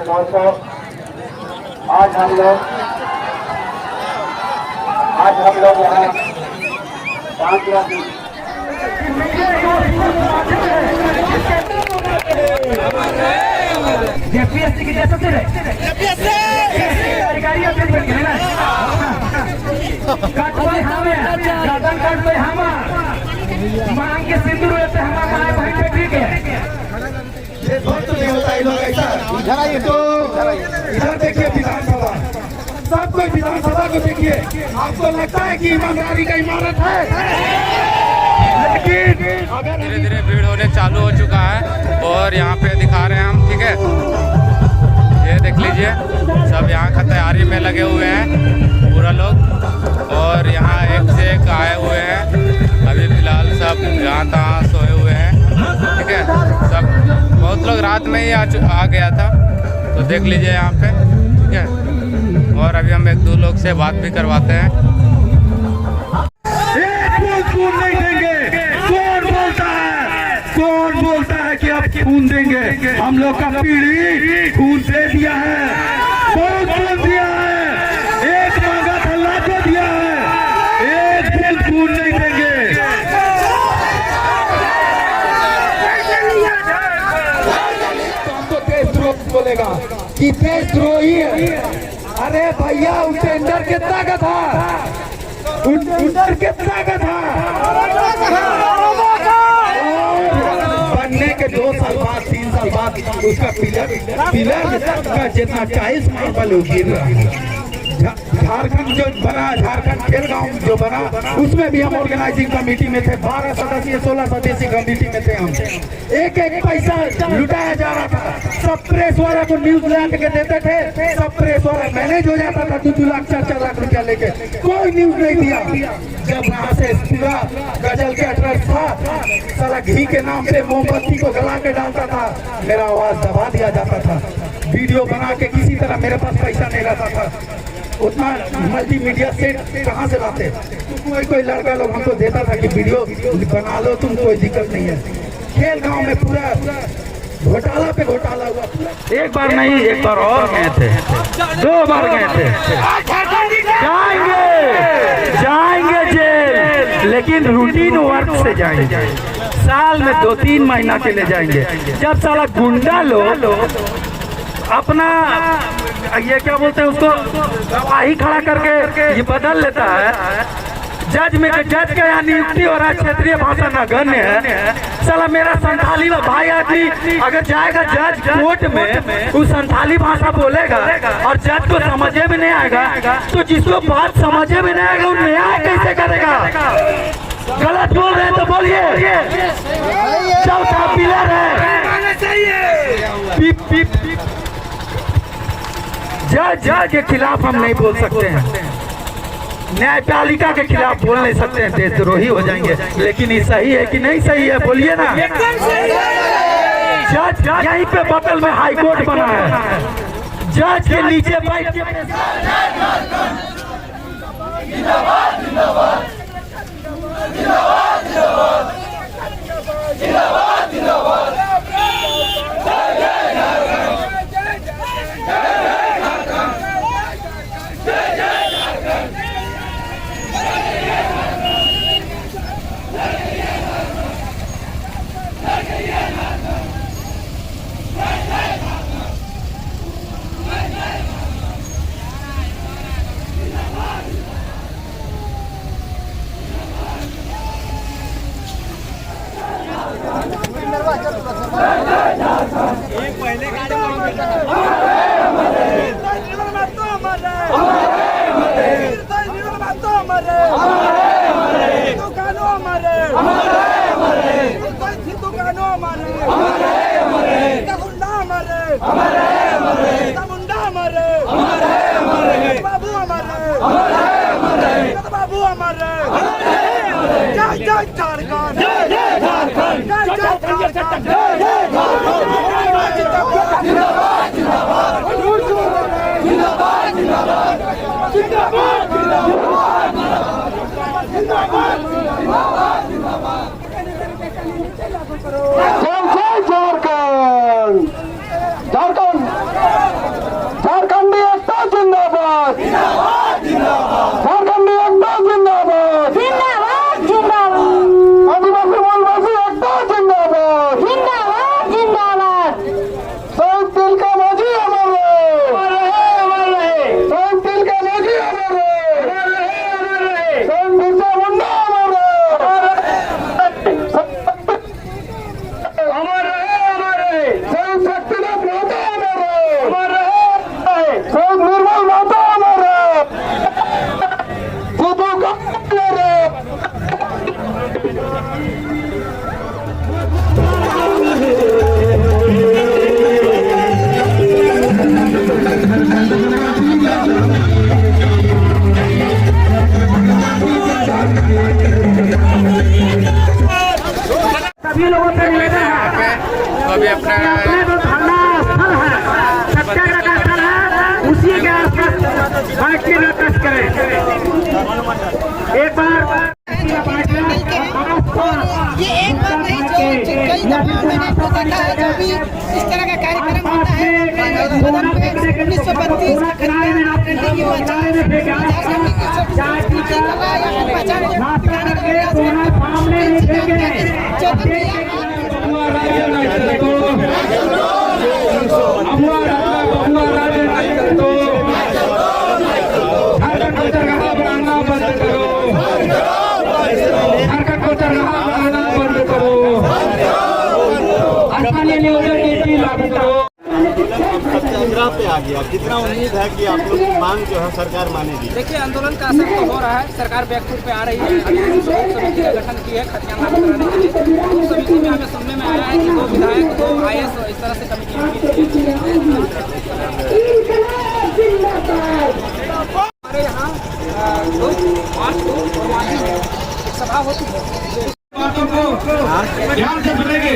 महोत्सव आज हम लोग यहाँ 5 लाख जेपीएससी की जैसा से अधिकारी मांग के सिंदूर होते हमारे भाई पे ठीक है। इधर आइए तो इधर देखिए विधानसभा, सब कोई विधानसभा को देखिए। आपको लगता है कि ईमानदारी का इमारत है, लेकिन धीरे धीरे भीड़ होने चालू हो चुका है और यहाँ पे दिखा रहे हैं हम, ठीक है। ये देख लीजिए सब यहाँ का तैयारी में लगे हुए हैं पूरा लोग, और यहाँ एक से एक आए हुए हैं। अभी फिलहाल सब यहाँ तहाँ सोए हुए हैं, ठीक है। सब बहुत लोग रात में ही आ गया था, तो देख लीजिए यहाँ पे, ठीक है। और अभी हम एक दो लोग से बात भी करवाते हैं। कौन बोलता है कि आप खून देंगे? हम लोग का पीढ़ी खून दे दिया है, बहुत खून दिया है। एक मांगा था लाखों दिया है, एक दिन खून नहीं देंगे। तो हमको देशद्रोह बोलेगा कि देशद्रोही है। अरे भैया उस टेंडर कितना का था? टेंडर कितना का था? बनने के 2 साल बाद 3 साल बाद उसका पिलर का जितना 40 मार्बल गिर रहा। झारखंड जो बना, झारखंड खेल गांव जो बना, उसमें भी हम ऑर्गेनाइजिंग कमेटी में थे। 12 सदस्यीय 16 सदस्यीय कमेटी में थे हम। एक एक पैसा लुटाया जा रहा था। सब प्रेस वाला को न्यूज ला के देते थे, सब प्रेस वाला मैनेज हो जाता था 2 लाख 4 लाख रुपया लेके। कोई न्यूज नहीं दिया। जब वहाँ से पूरा गजल के अटरस था, साला घी के नाम पे मोमबत्ती को गला के डालता था, मेरा आवाज दबा दिया जाता था। वीडियो बना के किसी तरह, मेरे पास पैसा नहीं रहता था, उतना मल्टीमीडिया सेट कहाँ से लाते? कोई लड़का लोग हमको देता था कि वीडियो बना लो तुम, कोई दिक्कत नहीं है। खेल गांव में पूरा घोटाला पे घोटाला हुआ। एक बार नहीं, एक बार और गए थे, 2 बार गए थे। जाएंगे जेल, लेकिन रूटीन वर्क से जाएंगे। साल में 2-3 महीना के लिए जाएंगे। जब साला गुंडा लोग अपना ये क्या बोलते हैं उसको, गवाही खड़ा करके ये बदल लेता है। जज का यहाँ नियुक्ति हो रहा है, क्षेत्रीय भाषा नगण्य है। साला मेरा संथाली भाई आदमी अगर जाएगा जज कोर्ट में, वो संथाली भाषा बोलेगा और जज को समझे भी नहीं आएगा, तो जिसको बात समझे भी नहीं आएगा वो न्याय कैसे करेगा? गलत बोल रहे हैं तो बोलिए। चौथा पिलर है जज के खिलाफ हम नहीं बोल सकते हैं, न्यायपालिका के खिलाफ बोल नहीं सकते हैं, देशद्रोही हो जाएंगे। लेकिन ये सही है कि नहीं सही है? बोलिए ना। जज यहीं पे बगल में हाई कोर्ट बना है, जज के नीचे बैठ झारखंड भी इस तरह का कार्यक्रम होता है। सदन पे 1932 की संग्राम पे आ गया, कितना उम्मीद है कि आप लोग की मांग जो है सरकार मानेगी? देखिए, आंदोलन का असर तो हो रहा है, सरकार बैकफुट पे आ रही है। अभी लोक समिति का गठन की है खतियान लागू कराने के लिए। लोक समिति में हमें सुनने में आया है कि 2 विधायक 2 IAS इस तरह से कमिटी हमारे यहाँ 2 मार्च को एक सभा होती है। ध्यान से सुनेंगे।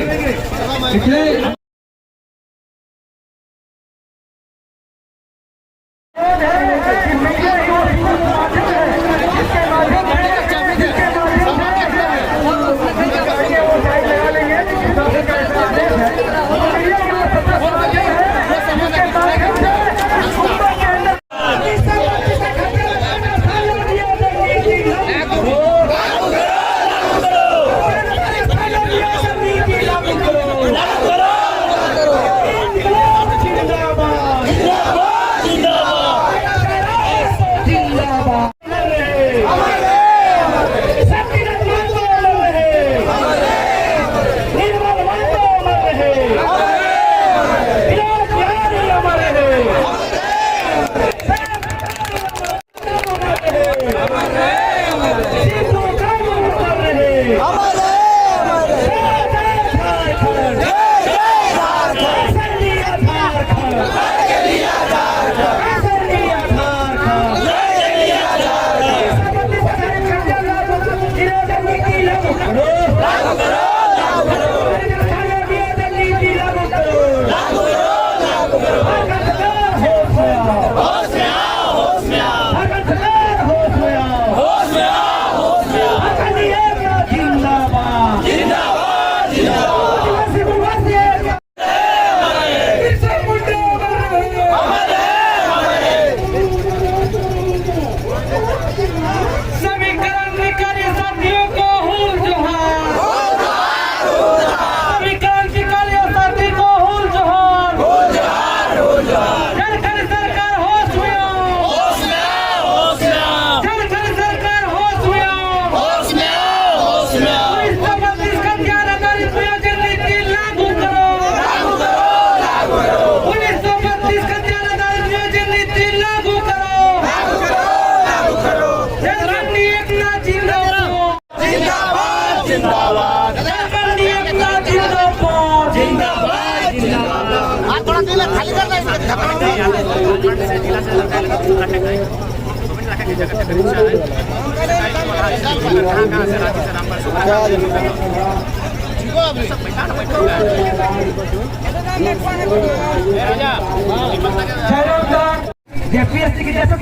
जेपीएससी की जैसा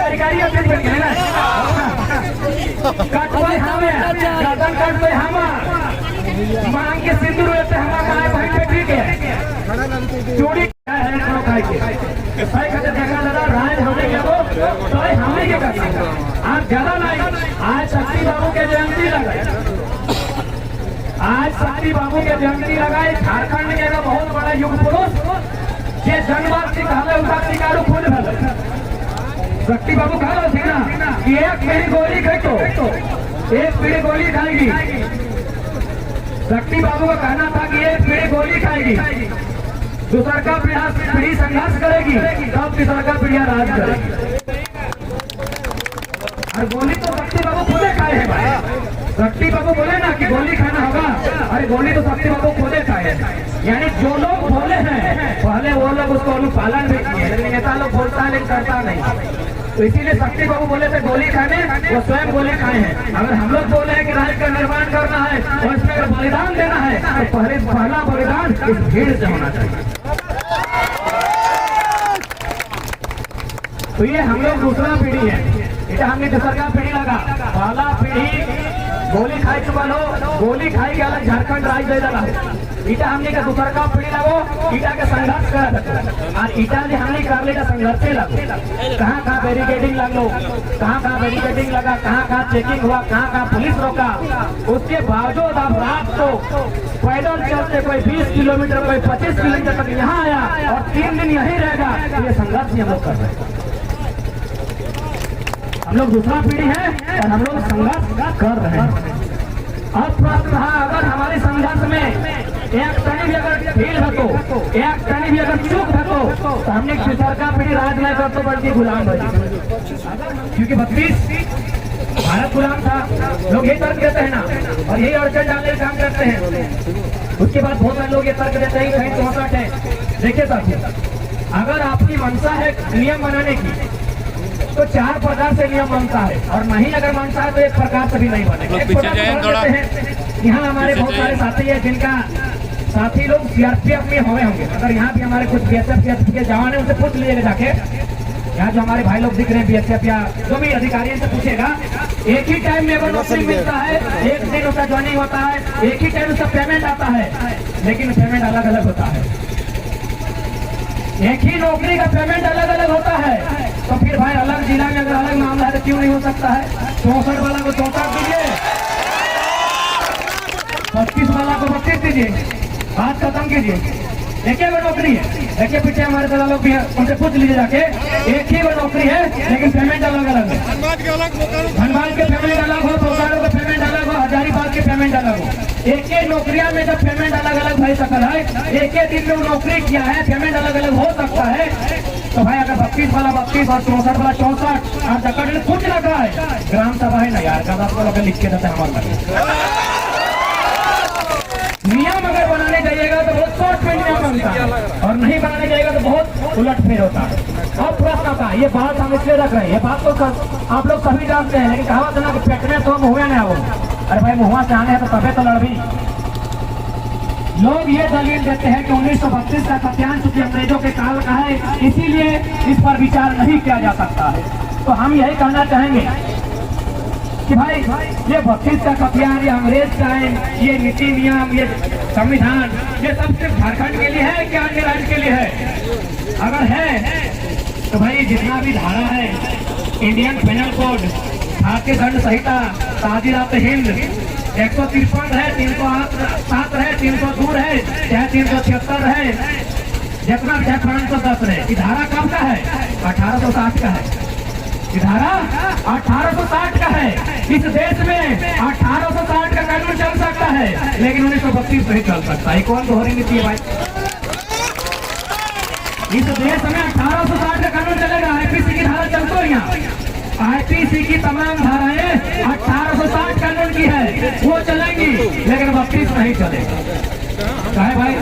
अधिकारी मांग के सिंदूर भाई पे ठीक है चूड़ी राज हमें आज ज्यादा नहीं। आज शक्ति बाबू के जयंती लगाए, आज शक्ति बाबू के जयंती लगाए। झारखंड के बहुत बड़ा युग पुरुष ये जनवाद सिखावे उसका शिकारू खुद भले शक्ति बाबू कहा थे ना कि एक पीढ़ी गोली खाई तो एक पीढ़ी गोली खाएगी। शक्ति बाबू का कहना था कि एक पीढ़ी गोली खाएगी, दूसरा का पीढ़ी संघर्ष करेगी, तब तीसरा का पीढ़िया राज करेगी। और गोली तो शक्ति बाबू खुदे खाए हैं भाई। शक्ति बाबू बोले ना कि गोली खाना होगा, अरे गोली तो शक्ति बाबू खुदे खाए हैं। यानी जो लोग बोले हैं पहले वो लोग उसको अनुपालन भी किए, लेकिन नेता लोग बोलता है लेकिन करता नहीं। तो इसीलिए शक्ति बाबू बोले थे गोली खाने, वो स्वयं गोली खाए हैं। अगर हम लोग बोले हैं कि राज्य का निर्माण करना है और इसमें अगर बलिदान देना है तो पहला बलिदान इस भीड़ से होना चाहिए। तो ये हम लोग दूसरा पीढ़ी है, इसे हमने दूसरा का पीढ़ी लगा। पहला पीढ़ी गोली खाई चुका लो, गोली खाई के अलग झारखंड राज्य दे डाला। ईटा हमने का दूसर का पीढ़ी लगो ईटा के संघर्ष कर और ईटा ने हमने कर लेगा संघर्ष लगो कहाँ बैरिकेडिंग लगो कहाँ बैरिकेडिंग लगा कहाँ चेकिंग हुआ कहाँ पुलिस रोका उसके बावजूद अब रात को पैदल चलते कोई 20 किलोमीटर कोई 25 किलोमीटर तक यहाँ आया और 3 दिन यहीं रहेगा। ये संघर्ष ही हम लोग कर रहे हैं। हम लोग दूसरा पीढ़ी है और हम लोग संघर्ष कर रहे हैं। अब प्रश्न था अगर हमारे संघर्ष में एक तनी भी अगर फेल है तो एक तनी भी अगर चूक है तो हमने दूसरा का पीढ़ी राज नहीं कर तो बल्कि गुलाम बनी, क्योंकि 32 भारत गुलाम था। लोग यही तर्क देते हैं ना और यही अड़चन डालने का काम करते हैं। उसके बाद बहुत सारे लोग ये तर्क देते हैं कहीं 64 है। देखिए साथियों, अगर आपकी मंशा है नियम बनाने की तो 4 प्रकार से नियम बनता है और नहीं अगर बनता है तो 1 प्रकार से भी नहीं बनेगा। यहाँ हमारे बहुत सारे साथी है जिनका साथी लोग सीआरपीएफ में हुए होंगे। अगर यहाँ भी हमारे कुछ बीएसएफ के जवान है उनसे पूछ लीजिएगा जाके, यहाँ जो हमारे भाई लोग दिख रहे हैं बीएसएफ या जो भी अधिकारी से पूछेगा, एक ही टाइम में अगर नौकरी मिलता है, एक दिन उसका ज्वाइनिंग होता है, एक ही टाइम उसका पेमेंट आता है, लेकिन पेमेंट अलग अलग होता है। एक ही नौकरी का पेमेंट अलग अलग होता है, तो फिर भाई अलग जिला में अगर अलग मामला है तो क्यों नहीं हो सकता है? 64 वाला को 64 दीजिए, 25 वाला को 32 दीजिए, बात खत्म कीजिए। एक ही नौकरी है, देखिए पीछे हमारे दादा लोग भी है, उनसे पूछ लीजिए जाके, एक ही नौकरी है लेकिन पेमेंट अलग अलग है। धनबाद के पेमेंट अलग हो, बोकारो के पेमेंट अलग हो, हजारीबाग के पेमेंट अलग हो। एक ही नौकरिया में जब पेमेंट अलग अलग भाई सकल है, एक ही दिन में वो नौकरी किया है, पेमेंट अलग अलग हो सकता है। तो भाई अगर 32 वाला 32 और 64 वाला 64 और जकड़ कुछ लगा है, ग्राम सभा है ना यार, का आपको लोग लिख के देते हैं हमारे नियम अगर बनाने जाइएगा तो बहुत शॉर्ट में नियम बनता है और नहीं बनाने जाइएगा तो बहुत उलट फेर होता है। अब प्रश्न आता है, ये बात हम इसलिए रख रहे हैं, ये बात तो आप लोग सभी जानते हैं, लेकिन कहावत है ना कि पेटने तो मुँह ना हो। अरे भाई मुँह से आने हैं तो तबे तो लड़बी। लोग ये दलील देते हैं कि 1932 का खतियान चूंकि अंग्रेजों के काल का है, इसीलिए इस पर विचार नहीं किया जा सकता है। तो हम यही कहना चाहेंगे कि भाई ये 32 का खतियान, ये अंग्रेज का है, ये नीति नियम, ये संविधान, ये सब सिर्फ झारखंड के लिए है क्या अन्य राज्य के लिए है? अगर है तो भाई जितना भी धारा है, इंडियन पेनल कोड, भारतीय दंड संहिता, ताजीरात हिंद 153 है, 307 है, 302 है, चाहे 376 है, जितना चाहे 510 है। ये धारा कब का है? 1860 का है। ये धारा 1860 का है। इस देश में 1860 का कानून चल सकता है, लेकिन 1932 नहीं चल सकता। ये कौन दोहरी नीति है भाई? इस देश में 1860 का कानून चलेगा, आईपीसी की धारा चलती है यहाँ। आईपीसी की तमाम धाराएं 1860 कानून की है, वो चलेंगी, लेकिन 32 नहीं चलेगा। कहे भाई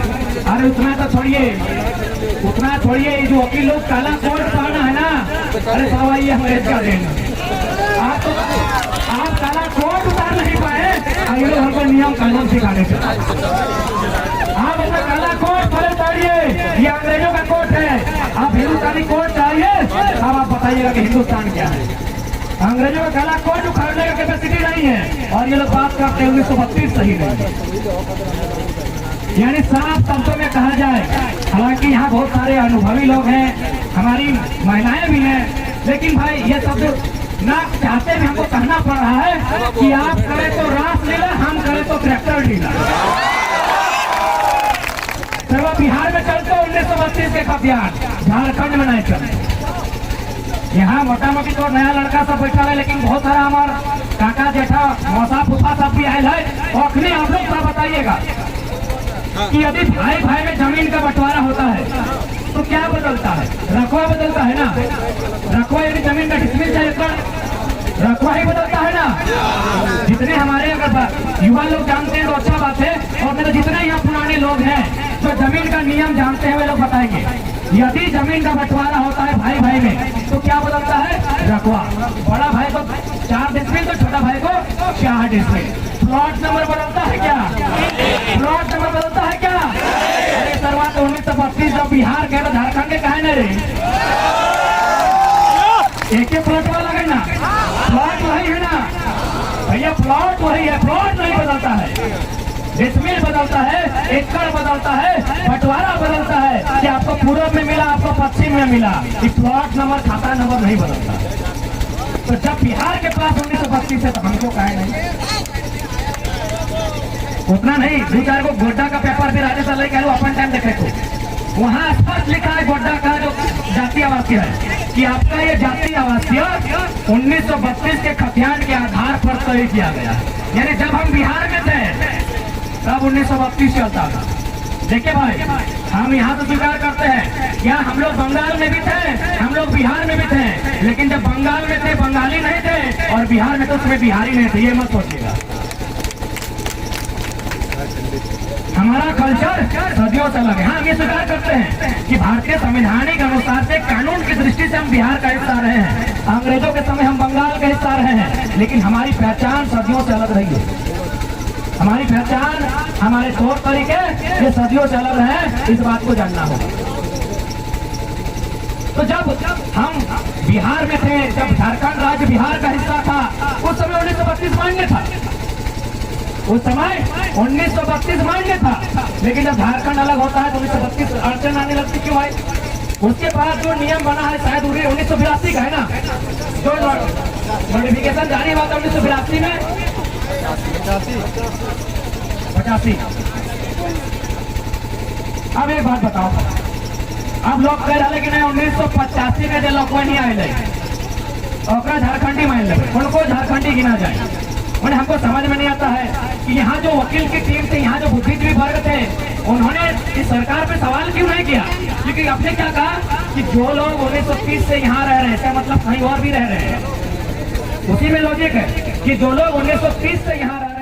अरे उतना तो छोड़िए, ये जो वकील लोग काला कोट पहना है ना, अरे बाबा ये अंग्रेज का देना। आप काला कोट उतार नहीं पाए, ये लोग हमको नियम कानून सिखाने से। आप अपना काला कोट पहले उतारिए, ये अंग्रेजों का कोट है। आप हिंदुस्तानी कोट चाहिए, अब आप बताइएगा कि हिंदुस्तान क्या है। अंग्रेजों का काला कोट उखाड़ने का कैपेसिटी नहीं है, और ये लोग बात करते हैं 1932 सही नहीं। यानी साफ शब्दों में कहा जाए, हालांकि यहाँ बहुत सारे अनुभवी लोग हैं, हमारी महिलाएं भी हैं, लेकिन भाई ये शब्द ना चाहते भी हमको कहना पड़ रहा है कि आप करें तो रासलीला, हम करें तो ट्रैक्टर लीला। चलो बिहार में चलते 1932 के खतियान, झारखंड में नहीं चलते। यहाँ मोटा मोटी तो नया लड़का सब बैठा है, लेकिन बहुत सारा हमारा काका जेठा मौसा फूफा सब भी आये है। और आप लोग क्या बताइएगा कि यदि भाई भाई में जमीन का बंटवारा होता है तो क्या बदलता है? रकबा बदलता है ना। रकबा यदि जमीन का डिसमिल चाहे रकबा ही बदलता है ना। जितने हमारे अगर युवा लोग जानते हैं तो अच्छा बात है, और नहीं तो जितने यहाँ पुराने लोग हैं जो जमीन का नियम जानते हैं वे लोग बताएंगे। यदि जमीन का बंटवारा होता है भाई भाई में तो क्या बदलता है? रकबा। बड़ा भाई को 4 डिसमिल तो छोटा भाई को 4 डिसमिल। प्लॉट नंबर बदलता है क्या? प्लॉट नंबर बदलता है क्या? अरे शुरुआत 1932 जब बिहार के झारखंड के कहे न रे, एक ही प्लॉट वाला है ना, प्लॉट वही है ना भैया, प्लॉट वही है, प्लॉट नहीं बदलता है। डिसमिल बदलता है, एकड़ बदलता है, बंटवारा बदलता है कि आपको पूर्व में मिला, आपको पश्चिम में मिला, ये प्लॉट नंबर, खाता नंबर नहीं बदलता। तो जब बिहार के पास 1932 है तो हमको काहे नहीं? उतना नहीं, 2-4 को गोड्डा का पेपर भी राजस्थान लेके आए अपन टाइम देखे को, वहाँ स्पष्ट लिखा है गोड्डा का जो जातीय आवासीय है कि आपका ये जातीय आवासीय 1932 के खतियान के आधार पर तय किया गया। यानी जब हम बिहार में थे तब 1932 चलता था। देखिए भाई, हम यहाँ तो स्वीकार करते हैं, क्या हम लोग बंगाल में भी थे, हम लोग बिहार में भी थे, लेकिन जब बंगाल में थे बंगाली नहीं थे और बिहार में तो उसमें बिहारी नहीं थे, ये मत सोचिएगा। हमारा कल्चर सदियों से अलग है। हाँ, हम ये स्वीकार करते हैं कि भारतीय संवैधानिक अनुसार से कानून की दृष्टि से हम बिहार का हिस्सा रहे हैं, अंग्रेजों के समय हम बंगाल का हिस्सा रहे हैं, लेकिन हमारी पहचान सदियों से अलग रही है। हमारी पहचान, हमारे तौर तरीके ये सदियों से अलग है, इस बात को जानना होगा। तो जब हम बिहार में थे, जब झारखंड राज्य बिहार का हिस्सा था, उस समय 1932 मान्य था, उस समय 1932 मान्य था, लेकिन जब झारखंड अलग होता है तो 1932 अड़चन आने लगती। क्यों भाई? उसके बाद जो नियम बना है शायद 1982 का है ना, जो नोटिफिकेशन जारी हुआ था 1982 में 85। अब एक बात बताओ, अब लोग कह रहे कि नहीं 1985 में जो लोग कोई नहीं आए और झारखंडी मान ले, उनको झारखंडी गिना जाए। और हमको समझ में नहीं आता है कि यहाँ जो वकील की टीम थी, यहाँ जो बुद्धिजीवी वर्ग थे, उन्होंने इस सरकार पे सवाल क्यों नहीं किया? क्योंकि आपने क्या कहा कि जो लोग 1930 से यहाँ रह रहे हैं, इसका मतलब कहीं और भी रह रहे हैं। उसी में लॉजिक है कि जो लोग 1930 से यहाँ रह